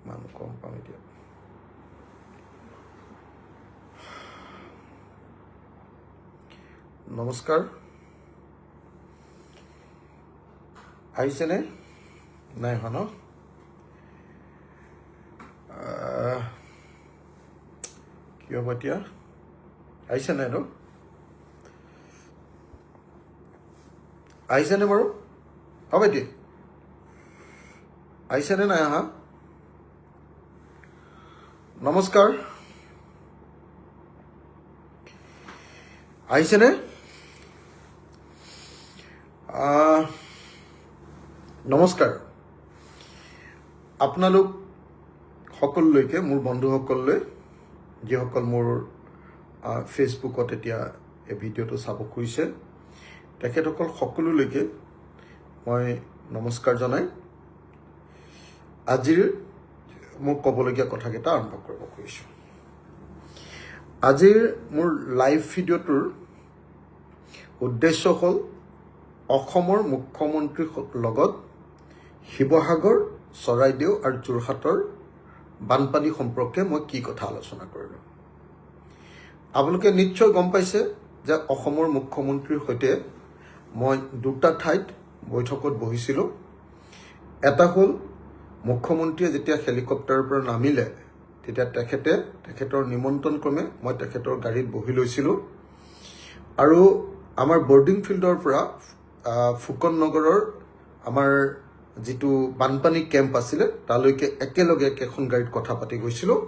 মানুহ কম পাম এতিয়া নমস্কাৰ আহিছেনে নাই হন কি হ'ব এতিয়া আহিছে নাই ন আহিছেনে বাৰু হ'ব এতিয়া আহিছেনে নাই অহা নমস্কাৰ আহিছেনে নমস্কাৰ আপোনালোক সকলোলৈকে মোৰ বন্ধুসকললৈ যিসকল মোৰ ফেচবুকত এতিয়া এই ভিডিঅ'টো চাব খুজিছে তেখেতসকল সকলোলৈকে মই নমস্কাৰ জনাই আজিৰ মোক ক'বলগীয়া কথাকেইটা আৰম্ভ কৰিব খুজিছোঁ আজিৰ মোৰ লাইভ ভিডিঅ'টোৰ উদ্দেশ্য হ'ল অসমৰ মুখ্যমন্ত্ৰীৰ লগত শিৱসাগৰ চৰাইদেউ আৰু যোৰহাটৰ বানপানী সম্পৰ্কে মই কি কথা আলোচনা কৰিলোঁ আপোনালোকে নিশ্চয় গম পাইছে যে অসমৰ মুখ্যমন্ত্ৰীৰ সৈতে মই দুটা ঠাইত বৈঠকত বহিছিলোঁ এটা হ'ল মুখ্যমন্ত্ৰীয়ে যেতিয়া হেলিকপ্টাৰৰ পৰা নামিলে তেতিয়া তেখেতৰ নিমন্ত্ৰণ ক্ৰমে মই তেখেতৰ গাড়ীত বহি লৈছিলোঁ আৰু আমাৰ বৰ্ডিং ফিল্ডৰ পৰা ফুকন নগৰৰ আমাৰ যিটো বানপানী কেম্প আছিলে তালৈকে একেলগে একেখন গাড়ীত কথা পাতি গৈছিলোঁ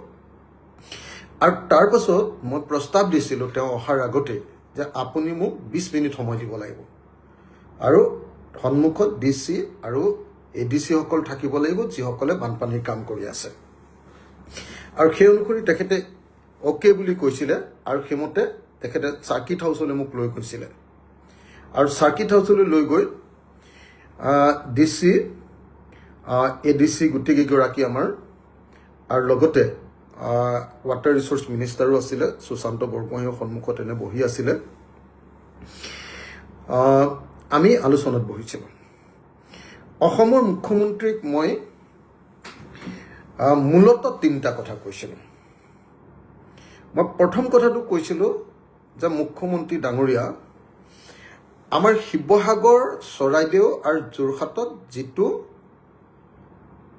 আৰু তাৰ পাছত মই প্ৰস্তাৱ দিছিলোঁ তেওঁ অহাৰ আগতে যে আপুনি মোক 20 মিনিট সময় দিব লাগিব আৰু সন্মুখত ডিচি আৰু এডিচি সকল থাকিব লাগিব যিসকলে বানপানীৰ কাম কৰি আছে আৰু সেই অনুসৰি তেখেতে অ'কে বুলি কৈছিলে আৰু সেইমতে তেখেতে চাৰ্কিট হাউচলৈ মোক লৈ গৈছিলে আৰু চাৰ্কিট হাউচলৈ লৈ গৈ ডিচি এডিচি গোটেইকেইগৰাকী আমাৰ আৰু লগতে ৱাটাৰ ৰিচোৰ্চ মিনিষ্টাৰো আছিলে সুশান্ত বৰগোহাঁইৰ সন্মুখত এনে বহি আছিলে আমি আলোচনাত বহিছিলোঁ অসমৰ মুখ্যমন্ত্ৰীক মই মূলতঃ তিনিটা কথা কৈছিলোঁ মই প্ৰথম কথাটো কৈছিলোঁ যে মুখ্যমন্ত্ৰী ডাঙৰীয়া আমাৰ শিৱসাগৰ চৰাইদেউ আৰু যোৰহাটত যিটো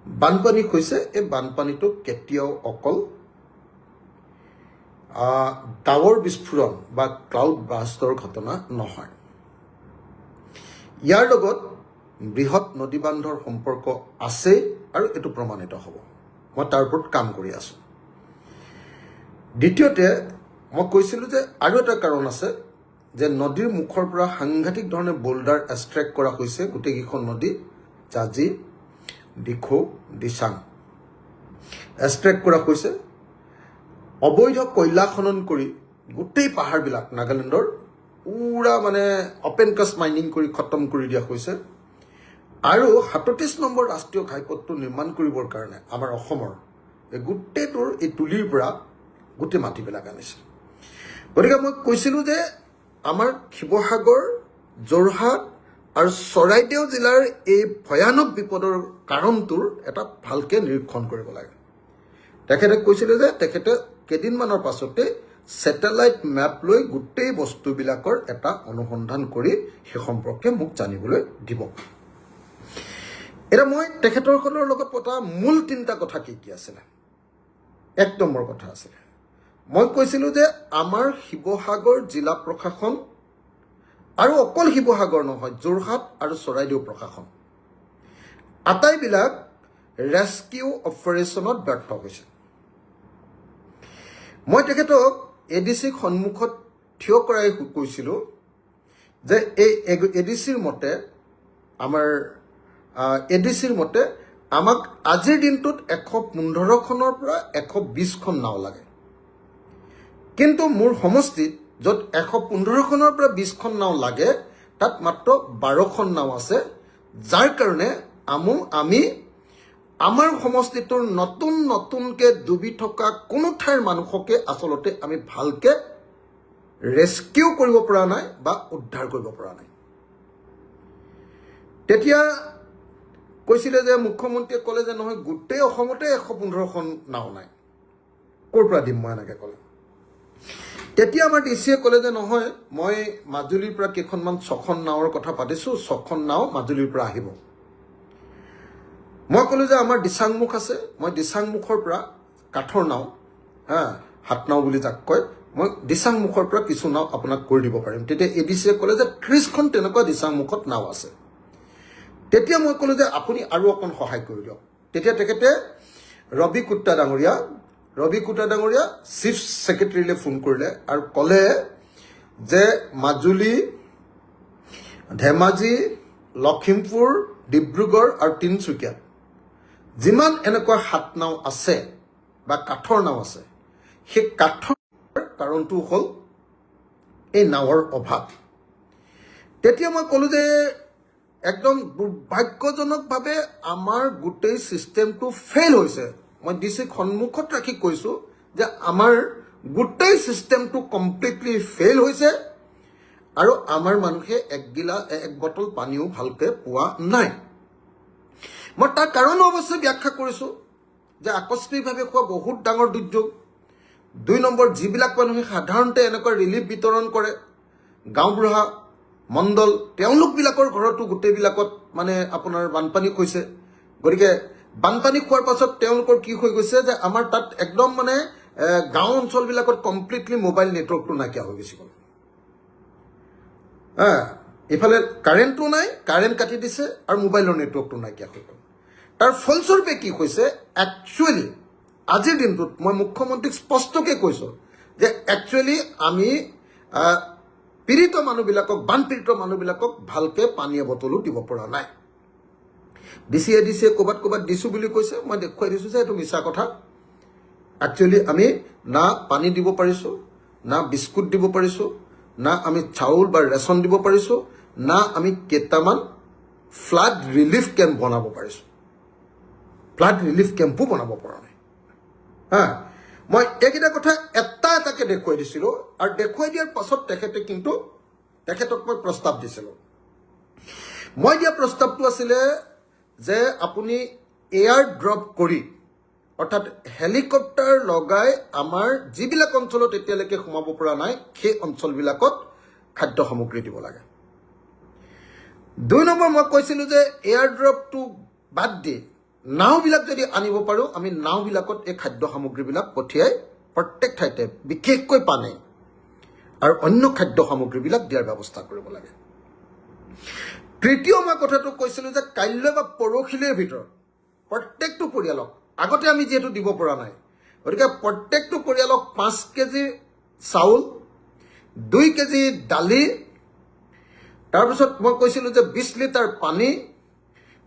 বানপানী হৈছে এই বানপানীটো কেতিয়াও অকল ডাৱৰ বিস্ফোৰণ বা ক্লাউড বাৰ্ষ্টৰ ঘটনা নহয় ইয়াৰ লগত বৃহৎ নদী বান্ধৰ সম্পৰ্ক আছে আৰু এইটো প্ৰমাণিত হ'ব মই তাৰ ওপৰত কাম কৰি আছোঁ দ্বিতীয়তে মই কৈছিলোঁ যে আৰু এটা কাৰণ আছে যে নদীৰ মুখৰ পৰা সাংঘাতিক ধৰণে বোল্ডাৰ এক্সট্ৰেক্ট কৰা হৈছে গোটেইকেইখন নদী জাঁজি দিখৌ দিচাং এক্সট্ৰেক্ট কৰা হৈছে অবৈধ কয়লা খনন কৰি গোটেই পাহাৰবিলাক নাগালেণ্ডৰ পুৰা মানে অপেন কাষ্ট মাইনিং কৰি খতম কৰি দিয়া হৈছে আৰু ৩৭ নম্বৰ ৰাষ্ট্ৰীয় ঘাইপথটো নিৰ্মাণ কৰিবৰ কাৰণে আমাৰ অসমৰ এই গোটেইটোৰ এই তুলিৰ পৰা গোটেই মাটিবিলাক আনিছে গতিকে মই কৈছিলোঁ যে আমাৰ শিৱসাগৰ যোৰহাট আৰু চৰাইদেউ জিলাৰ এই ভয়ানক বিপদৰ কাৰণটোৰ এটা ভালকৈ নিৰীক্ষণ কৰিব লাগে তেখেতে কৈছিলে যে তেখেতে কেইদিনমানৰ পাছতে ছেটেলাইট মেপ লৈ গোটেই বস্তুবিলাকৰ এটা অনুসন্ধান কৰি সেই সম্পৰ্কে মোক জানিবলৈ দিব এতিয়া মই তেখেতসকলৰ লগত পতা মূল তিনিটা কথা কি কি আছিলে এক নম্বৰ কথা আছিলে মই কৈছিলোঁ যে আমাৰ শিৱসাগৰ জিলা প্ৰশাসন আৰু অকল শিৱসাগৰ নহয় যোৰহাট আৰু চৰাইদেউ প্ৰশাসন আটাইবিলাক ৰেস্কিউ অপাৰেশ্যনত ব্যৰ্থ হৈছে মই তেখেতক এডিচিক সন্মুখত থিয় কৰাই কৈছিলোঁ যে এই এডিচিৰ মতে আমাৰ এডিচিৰ মতে আমাক আজিৰ দিনটোত 115খনৰ পৰা 120খন নাও লাগে কিন্তু মোৰ সমষ্টিত য'ত 115খনৰ পৰা 20খন নাও লাগে তাত মাত্ৰ 12খন নাও আছে যাৰ কাৰণে আমি আমাৰ সমষ্টিটোৰ নতুনকৈ ডুবি থকা কোনো ঠাইৰ মানুহকে আচলতে আমি ভালকৈ ৰেস্কিউ কৰিব পৰা নাই বা উদ্ধাৰ কৰিব পৰা নাই তেতিয়া কৈছিলে যে মুখ্যমন্ত্ৰীয়ে ক'লে যে নহয় গোটেই অসমতে 115খন নাও নাই, ক'ৰ পৰা দিম মই, এনেকৈ ক'লে। তেতিয়া আমাৰ ডিচিয়ে ক'লে যে নহয়, মই মাজুলীৰ পৰা কেইখনমান 6খন নাৱৰ কথা পাতিছোঁ, 6খন নাও মাজুলীৰ পৰা আহিব। মই ক'লোঁ যে আমাৰ দিচাংমুখ আছে, মই দিচাংমুখৰ পৰা কাঠৰ নাও, হাত নাও বুলি যাক কয়, মই দিচাংমুখৰ পৰা কিছু নাও আপোনাক কৰি দিব পাৰিম। তেতিয়া এডিচিয়ে ক'লে যে 30খন তেনেকুৱা দিচাংমুখত নাও আছে। তেতিয়া মই ক'লোঁ যে আপুনি আৰু অকণ সহায় কৰি দিয়ক। তেতিয়া তেখেতে ৰবি কুট্টা ডাঙৰীয়া চিফ ছেক্ৰেটাৰীলৈ ফোন কৰিলে আৰু ক'লে যে মাজুলী, ধেমাজি, লখিমপুৰ, ডিব্ৰুগড় আৰু তিনিচুকীয়াত যিমান এনেকুৱা হাত নাও আছে বা কাঠৰ নাও আছে, সেই কাঠৰ কাৰণটো হ'ল এই নাৱৰ অভাৱ। তেতিয়া মই ক'লোঁ যে একদম দুৰ্ভাগ্যজনকভাৱে আমাৰ গোটেই ছিষ্টেমটো ফেইল হৈছে। মই ডিচিক সন্মুখত ৰাখি কৈছোঁ যে আমাৰ গোটেই ছিষ্টেমটো কমপ্লিটলি ফেইল হৈছে আৰু আমাৰ মানুহে এক বটল পানীও ভালকৈ পোৱা নাই। মই তাৰ কাৰণো অৱশ্যে ব্যাখ্যা কৰিছোঁ যে আকস্মিকভাৱে হোৱা বহুত ডাঙৰ দুৰ্যোগ। 2 নম্বৰ, যিবিলাক মানুহে সাধাৰণতে এনেকুৱা ৰিলিফ বিতৰণ কৰে, গাঁওবুঢ়া মণ্ডল, তেওঁলোকবিলাকৰ ঘৰতো গোটেইবিলাকত মানে আপোনাৰ বানপানী হৈছে। গতিকে বানপানী খোৱাৰ পাছত তেওঁলোকৰ কি হৈ গৈছে যে আমাৰ তাত একদম মানে গাঁও অঞ্চলবিলাকত কমপ্লিটলি মোবাইল নেটৱৰ্কটো নাইকিয়া হৈ গৈছে। এইফালে কাৰেণ্টটো নাই, কাৰেণ্ট কাটি দিছে আৰু মোবাইলৰ নেটৱৰ্কটো নাইকিয়া হৈ গ'ল। তাৰ ফলস্বৰূপে কি হৈছে, একচুৱেলি আজিৰ দিনটোত মই মুখ্যমন্ত্ৰীক স্পষ্টকৈ কৈছোঁ যে একচুৱেলি আমি পীড়িত মানুহবিলাকক, বানপীড়িত মানুহবিলাকক ভালকৈ পানীয় বটলো দিব পৰা নাই। ডিচিয়ে ক'ৰবাত দিছোঁ বুলি কৈছে, মই দেখুৱাই দিছোঁ যে এইটো মিছা কথা। একচুৱেলি আমি না পানী দিব পাৰিছোঁ, না বিস্কুট দিব পাৰিছোঁ, না আমি চাউল বা ৰেচন দিব পাৰিছোঁ, না আমি কেইটামান ফ্লাড ৰিলিফ কেম্প বনাব পাৰিছোঁ। ফ্লাড ৰিলিফ কেম্পো বনাব পৰা নাই। মই এইকেইটা কথা এটাকৈ দেখুৱাই দিছিলোঁ আৰু দেখুৱাই দিয়াৰ পাছত তেখেতক মই প্ৰস্তাৱ দিছিলোঁ। মই দিয়া প্ৰস্তাৱটো আছিলে যে আপুনি এয়াৰ ড্ৰপ কৰি, অৰ্থাৎ হেলিকপ্টাৰ লগাই আমাৰ যিবিলাক অঞ্চলত এতিয়ালৈকে সোমাব পৰা নাই সেই অঞ্চলবিলাকত খাদ্য সামগ্ৰী দিব লাগে। 2 নম্বৰ, মই কৈছিলোঁ যে এয়াৰ ড্ৰপটো বাদ দি নাওবিলাক যদি আনিব পাৰোঁ, আমি নাওবিলাকত এই খাদ্য সামগ্ৰীবিলাক পঠিয়াই প্ৰত্যেক ঠাইতে বিশেষকৈ পানী আৰু অন্য খাদ্য সামগ্ৰীবিলাক দিয়াৰ ব্যৱস্থা কৰিব লাগে। 3য় মই কথাটো কৈছিলোঁ যে কাইলৈ বা পৰহিলৈৰ ভিতৰত প্ৰত্যেকটো পৰিয়ালক, আগতে আমি যিহেতু দিব পৰা নাই, গতিকে প্ৰত্যেকটো পৰিয়ালক 5 কেজি চাউল, 2 কেজি দালি, তাৰপিছত মই কৈছিলোঁ যে 20 লিটাৰ পানী,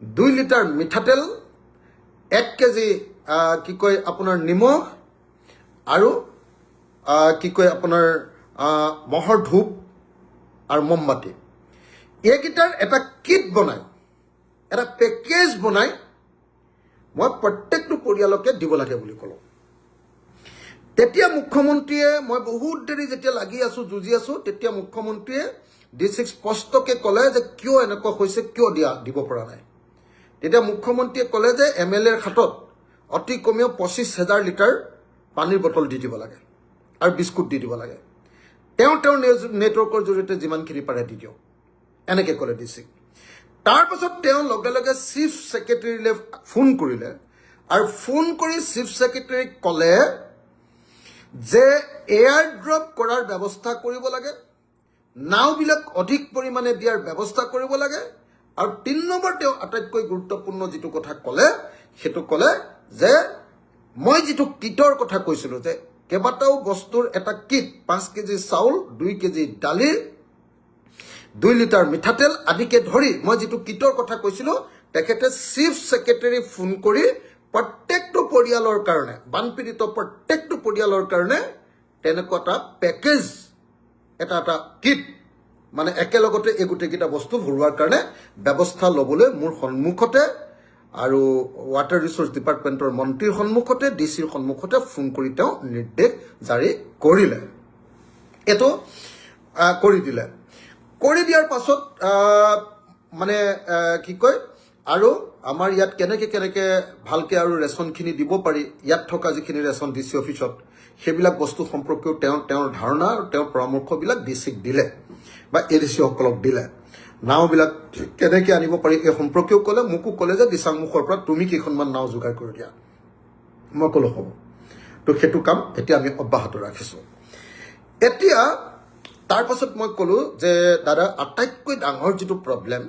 2 লিটাৰ মিঠাতেল, 1 কেজি আপোনাৰ নিমখ আৰু আপোনাৰ মহৰ ধূপ আৰু মমবাতি, এইকেইটাৰ এটা কিট বনাই, এটা পেকেজ বনাই মই প্ৰত্যেকটো পৰিয়ালকে দিব লাগে বুলি ক'লোঁ। তেতিয়া মুখ্যমন্ত্ৰীয়ে, মই বহুত দেৰি যেতিয়া লাগি আছোঁ, যুঁজি আছোঁ, তেতিয়া মুখ্যমন্ত্ৰীয়ে ডিচিক স্পষ্টকৈ ক'লে যে কিয় এনেকুৱা হৈছে, কিয় দিব পৰা নাই। তেতিয়া মুখ্যমন্ত্ৰীয়ে ক'লে যে MLAৰ হাতত অতি কমেও 25,000 লিটাৰ পানীৰ বটল দি দিব লাগে আৰু বিস্কুট দি দিব লাগে। তেওঁৰ নেটৱৰ্কৰ জৰিয়তে যিমানখিনি পাৰে দি দিয়ক, এনেকৈ ক'লে ডিচিক। তাৰপাছত তেওঁ লগে লগে চিফ ছেক্ৰেটাৰীলৈ ফোন কৰিলে আৰু ফোন কৰি চিফ ছেক্ৰেটাৰীক ক'লে যে এয়াৰ ড্ৰপ কৰাৰ ব্যৱস্থা কৰিব লাগে, নাওবিলাক অধিক পৰিমাণে দিয়াৰ ব্যৱস্থা কৰিব লাগে, আৰু 3 নম্বৰ তেওঁ আটাইতকৈ গুৰুত্বপূৰ্ণ যিটো কথা ক'লে, সেইটো ক'লে যে মই যিটো কিটৰ কথা কৈছিলোঁ যে কেইবাটাও বস্তুৰ এটা কিট, 5 কেজি চাউল, 2 কেজি দালি, 2 লিটাৰ মিঠাতেল আদিকে ধৰি মই যিটো কিটৰ কথা কৈছিলোঁ, তেখেতে চিফ ছেক্ৰেটাৰী ফোন কৰি প্ৰত্যেকটো পৰিয়ালৰ কাৰণে, বানপীড়িত প্ৰত্যেকটো পৰিয়ালৰ কাৰণে তেনেকুৱা এটা পেকেজ, এটা কিট, মানে একেলগতে এই গোটেইকেইটা বস্তু ভৰোৱাৰ কাৰণে ব্যৱস্থা ল'বলৈ মোৰ সন্মুখতে আৰু ৱাটাৰ ৰিচোৰ্চ ডিপাৰ্টমেণ্টৰ মন্ত্ৰীৰ সন্মুখতে, ডিচিৰ সন্মুখতে ফোন কৰি তেওঁ নিৰ্দেশ জাৰি কৰিলে। এইটো কৰি দিলে। কৰি দিয়াৰ পাছত আৰু আমাৰ ইয়াত কেনেকে ভালকে আৰু ৰেচনখিনি দিব পাৰি ইয়াত থকা যিখিনি ৰেচন ডিচি অফিচত সেইবিলাক বস্তু সম্পৰ্কেও তেওঁৰ ধাৰণা আৰু তেওঁৰ পৰামৰ্শবিলাক ডিচিক দিলে বা এডিচি সকলক দিলে নাওবিলাক কেনেকে আনিব পাৰি এই সম্পৰ্কেও ক'লে মোকো ক'লে যে দিচাংমুখৰ পৰা তুমি কেইখনমান নাও যোগাৰ কৰি দিয়া মই ক'লো হ'ব তো সেইটো কাম এতিয়া আমি অব্যাহত ৰাখিছোঁ এতিয়া তাৰ পাছত মই ক'লো যে দাদা আটাইতকৈ ডাঙৰ যিটো প্ৰব্লেম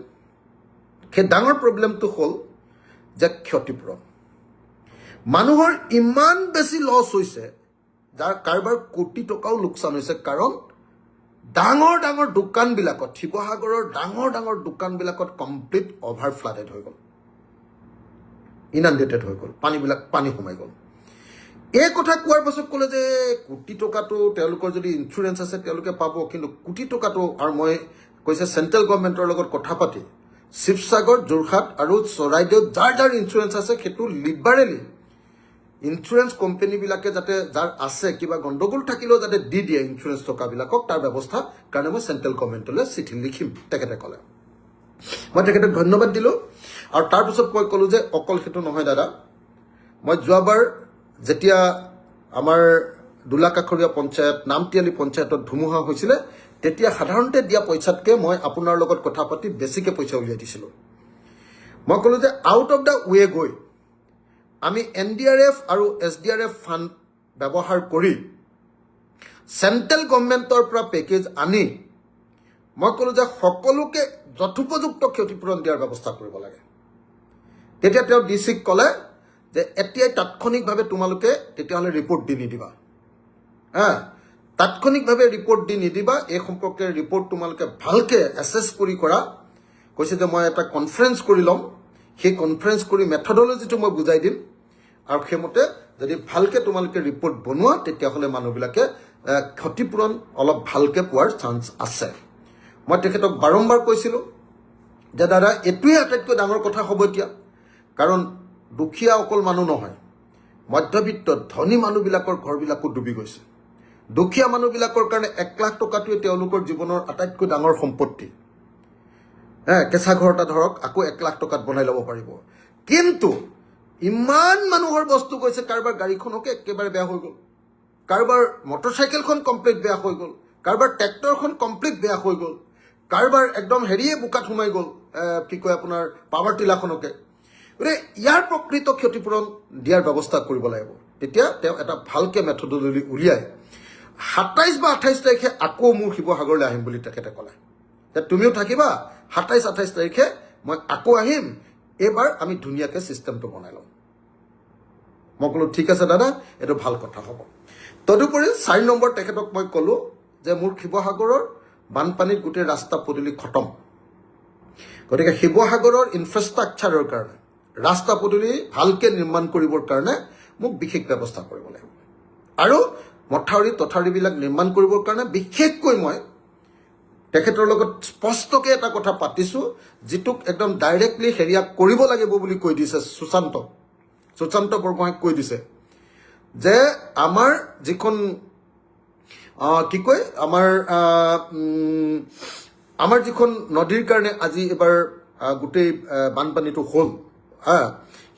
সেই ডাঙৰ প্ৰব্লেমটো হ'ল যে ক্ষতিপূৰণ মানুহৰ ইমান বেছি লছ হৈছে যাৰ কাৰোবাৰ কোটি টকাও লোকচান হৈছে কাৰণ ডাঙৰ ডাঙৰ দোকানবিলাকত শিৱসাগৰৰ ডাঙৰ দোকানবিলাকত কমপ্লিট অভাৰ ফ্লাডেড হৈ গ'ল ইনাণ্ডেটেড হৈ গ'ল পানী সোমাই গ'ল এই কথা কোৱাৰ পাছত ক'লে যে কোটি টকাটো তেওঁলোকৰ যদি ইঞ্চুৰেঞ্চ আছে তেওঁলোকে পাব কিন্তু কোটি টকাটো আৰু মই কৈছে চেণ্ট্ৰেল গভৰ্ণমেণ্টৰ লগত কথা পাতি শিৱসাগৰ যোৰহাট আৰু চৰাইদেউত যাৰ ইঞ্চুৰেঞ্চ আছে সেইটো লিবাৰেলি ইঞ্চুৰেঞ্চ কোম্পানীবিলাকে যাতে যাৰ আছে কিবা গণ্ডগোল থাকিলেও যাতে দি দিয়ে ইঞ্চুৰেঞ্চ টকাবিলাকক তাৰ ব্যৱস্থা কাৰণে মই চেণ্ট্ৰেল গভৰ্ণমেণ্টলৈ চিঠি লিখিম তেখেতে ক'লে মই তেখেতক ধন্যবাদ দিলোঁ আৰু তাৰপিছত মই ক'লোঁ যে অকল সেইটো নহয় দাদা মই যোৱাবাৰ যেতিয়া আমাৰ দোলাকাষৰীয়া পঞ্চায়ত নামতিয়ালি পঞ্চায়তত ধুমুহা হৈছিলে তেতিয়া সাধাৰণতে দিয়া পইচাতকৈ মই আপোনাৰ লগত কথা পাতি বেছিকৈ পইচা উলিয়াই দিছিলোঁ মই ক'লোঁ যে আউট অফ দ্য ৱে গৈ আমি NDRF আৰু SDRF ফাণ্ড ব্যৱহাৰ কৰি চেণ্ট্ৰেল গভৰ্ণমেণ্টৰ পৰা পেকেজ আনি মই ক'লোঁ যে সকলোকে যথোপযুক্ত ক্ষতিপূৰণ দিয়াৰ ব্যৱস্থা কৰিব লাগে তেতিয়া তেওঁ ডিচিক ক'লে যে এতিয়াই তাৎক্ষণিকভাৱে তোমালোকে তেতিয়াহ'লে ৰিপৰ্ট দি নিদিবা তাৎক্ষণিকভাৱে ৰিপৰ্ট দি নিদিবা এই সম্পৰ্কে ৰিপৰ্ট তোমালোকে ভালকৈ এছেছ কৰি কৰা কৈছে যে মই এটা কনফাৰেঞ্চ কৰি ল'ম সেই কনফাৰেঞ্চ কৰি মেথডলজিটো মই বুজাই দিম আৰু সেইমতে যদি ভালকৈ তোমালোকে ৰিপৰ্ট বনোৱা তেতিয়াহ'লে মানুহবিলাকে ক্ষতিপূৰণ অলপ ভালকৈ পোৱাৰ চান্স আছে মই তেখেতক বাৰম্বাৰ কৈছিলোঁ যে দাদা এইটোৱে আটাইতকৈ ডাঙৰ কথা হ'ব এতিয়া কাৰণ দুখীয়া অকল মানুহ নহয় মধ্যবিত্ত ধনী মানুহবিলাকৰ ঘৰবিলাকো ডুবি গৈছে দুখীয়া মানুহবিলাকৰ কাৰণে 1 লাখ টকাটোৱে তেওঁলোকৰ জীৱনৰ আটাইতকৈ ডাঙৰ সম্পত্তি কেঁচা ঘৰ এটা ধৰক আকৌ 1 লাখ টকাত বনাই ল'ব পাৰিব কিন্তু ইমান মানুহৰ বস্তু গৈছে কাৰোবাৰ গাড়ীখনকে একেবাৰে বেয়া হৈ গ'ল কাৰোবাৰ মটৰচাইকেলখন কমপ্লিট বেয়া হৈ গ'ল কাৰোবাৰ ট্ৰেক্টৰখন কমপ্লিট বেয়া হৈ গ'ল কাৰোবাৰ একদম হেৰিয়ে বোকাত সোমাই গ'ল কি কয় আপোনাৰ পাৱাৰ টিলাৰখনকে গতিকে ইয়াৰ প্ৰকৃত ক্ষতিপূৰণ দিয়াৰ ব্যৱস্থা কৰিব লাগিব তেতিয়া তেওঁ এটা ভালকৈ মেথডলজি উলিয়াই 27 বা 28 তাৰিখে আকৌ মোৰ শিৱসাগৰলৈ আহিম বুলি তেখেতে ক'লে যে তুমিও থাকিবা 27-28 তাৰিখে মই আকৌ আহিম এইবাৰ আমি ধুনীয়াকৈ ছিষ্টেমটো বনাই ল'ম মই ক'লোঁ ঠিক আছে দাদা এইটো ভাল কথা হ'ব তদুপৰি 4 নম্বৰ তেখেতক মই ক'লোঁ যে মোৰ শিৱসাগৰৰ বানপানীত গোটেই ৰাস্তা পদূলি খতম গতিকে শিৱসাগৰৰ ইনফ্ৰাষ্ট্ৰাকচাৰৰ কাৰণে ৰাস্তা পদূলি ভালকৈ নিৰ্মাণ কৰিবৰ কাৰণে মোক বিশেষ ব্যৱস্থা কৰিব লাগিব আৰু মথাউৰিবিলাক নিৰ্মাণ কৰিবৰ কাৰণে বিশেষকৈ মই তেখেতৰ লগত স্পষ্টকৈ এটা কথা পাতিছোঁ যিটোক একদম ডাইৰেক্টলি হেৰিয়াক কৰিব লাগিব বুলি কৈ দিছে সুশান্ত বৰগোহাঁইক কৈ দিছে যে আমাৰ যিখন কি কয় আমাৰ যিখন নদীৰ কাৰণে আজি এবাৰ গোটেই বানপানীটো হ'ল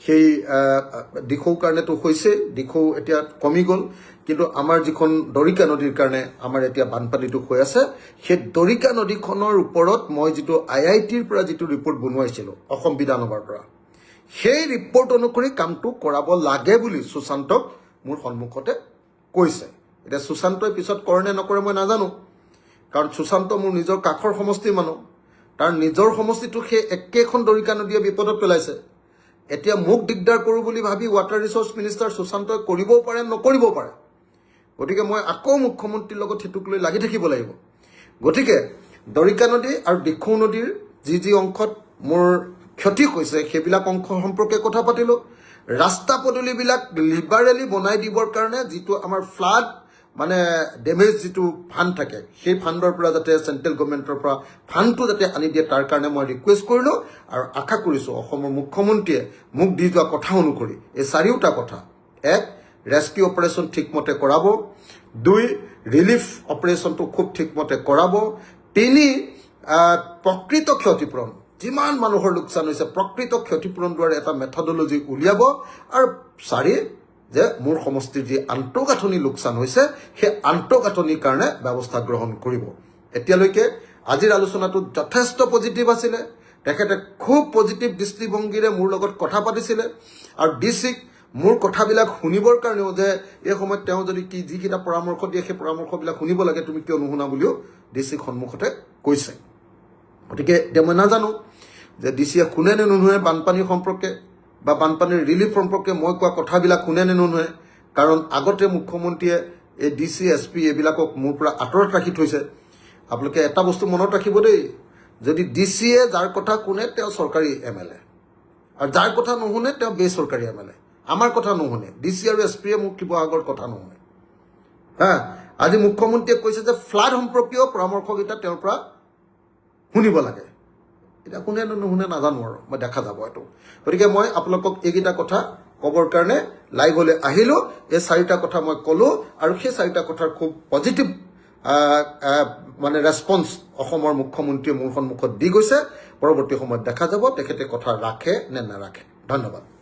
সেই দিখৌ কাৰণেতো হৈছে দিখৌ এতিয়া কমি গ'ল কিন্তু আমাৰ যিখন দৰিকা নদীৰ কাৰণে আমাৰ এতিয়া বানপানীটো হৈ আছে সেই দৰিকা নদীখনৰ ওপৰত মই যিটো IITৰ পৰা যিটো ৰিপৰ্ট বনোৱাইছিলোঁ অসম বিধানসভাৰ পৰা সেই ৰিপৰ্ট অনুসৰি কামটো কৰাব লাগে বুলি সুশান্তক মোৰ সন্মুখতে কৈছে এতিয়া সুশান্তই পিছত কৰে নে নকৰে মই নাজানো কাৰণ সুশান্ত মোৰ নিজৰ কাষৰ সমষ্টিৰ মানুহ তাৰ নিজৰ সমষ্টিটো সেই একেখন দৰিকা নদীয়ে বিপদত পেলাইছে এতিয়া মোক দিগদাৰ কৰোঁ বুলি ভাবি ৱাটাৰ ৰিচোৰ্চ মিনিষ্টাৰ সুশান্তই কৰিবও পাৰে নকৰিবও পাৰে গতিকে মই আকৌ মুখ্যমন্ত্ৰীৰ লগত সেইটোক লৈ লাগি থাকিব লাগিব গতিকে দৰিকা নদী আৰু দিখৌ নদীৰ যি অংশত মোৰ ক্ষতি হৈছে সেইবিলাক অংশ সম্পৰ্কে কথা পাতিলোঁ ৰাস্তা পদূলিবিলাক লিবাৰেলি বনাই দিবৰ কাৰণে যিটো আমাৰ ফ্লাড মানে ডেমেজ যিটো ফাণ্ড থাকে সেই ফাণ্ডৰ পৰা যাতে চেণ্ট্ৰেল গভৰ্ণমেণ্টৰ পৰা ফাণ্ডটো যাতে আনি দিয়ে তাৰ কাৰণে মই ৰিকুৱেষ্ট কৰিলোঁ আৰু আশা কৰিছোঁ অসমৰ মুখ্যমন্ত্ৰীয়ে মোক দি যোৱা কথা অনুসৰি এই 4টা কথা 1 ৰেস্কিউ অপাৰেশ্যন ঠিকমতে কৰাব 2 ৰিলিফ অপাৰেশ্যনটো খুব ঠিকমতে কৰাব 3 প্ৰকৃত ক্ষতিপূৰণ যিমান মানুহৰ লোকচান হৈছে প্ৰকৃত ক্ষতিপূৰণ দিয়াৰ এটা মেথডলজি উলিয়াব আৰু 4 যে মোৰ সমষ্টিৰ যি আন্তঃগাঁথনি লোকচান হৈছে সেই আন্তঃগাঁথনিৰ কাৰণে ব্যৱস্থা গ্ৰহণ কৰিব এতিয়ালৈকে আজিৰ আলোচনাটো যথেষ্ট পজিটিভ আছিলে তেখেতে খুব পজিটিভ দৃষ্টিভংগীৰে মোৰ লগত কথা পাতিছিলে আৰু ডিসিক মোৰ কথাবিলাক শুনিবৰ কাৰণেও যে এই সময়ত তেওঁ যদি কি যিকিটা পৰামৰ্শ দিয়ে সেই পৰামৰ্শবিলাক শুনিব লাগে তুমি কিয় নুশুনা বুলিও ডিসিক সন্মুখতে কৈছে গতিকে মই নাজানো যে ডিসিয়ে শুনে নে নুশুনে বানপানী সম্পৰ্কে বা বানপানীৰ ৰিলিফ সম্পৰ্কে মই কোৱা কথাবিলাক শুনে নে নুশুনে কাৰণ আগতে মুখ্যমন্ত্ৰীয়ে এই ডিসি এসপি এইবিলাকক মোৰ পৰা আঁতৰত ৰাখি থৈছে আপোনালোকে এটা বস্তু মনত ৰাখিব দেই যদি ডিসিয়ে যাৰ কথা শুনে তেওঁ চৰকাৰী এমএলএ আৰু যাৰ কথা নুশুনে তেওঁ বেচৰকাৰী এমএলএ আমাৰ কথা নুশুনে ডিসি আৰু এসপিয়ে মোক শিৱসাগৰ কথা নুশুনে আজি মুখ্যমন্ত্ৰীয়ে কৈছে যে ফ্লাড সম্পৰ্কীয় পৰামৰ্শকেইটা তেওঁৰ পৰা শুনিব লাগে এটা কোনে নুশুনে নাজানো আৰু মই দেখা যাব এইটো গতিকে মই আপোনালোকক এইকেইটা কথা কবৰ কাৰণে লাইভলৈ আহিলো এই 4টা কথা মই ক'লো আৰু সেই 4টা কথাৰ খুব পজিটিভ মানে ৰেসপন্স অসমৰ মুখ্যমন্ত্ৰীয়ে মোৰ সন্মুখত দি গৈছে পৰৱৰ্তী সময়ত দেখা যাব তেখেতে কথা ৰাখে নে নাৰাখে ধন্যবাদ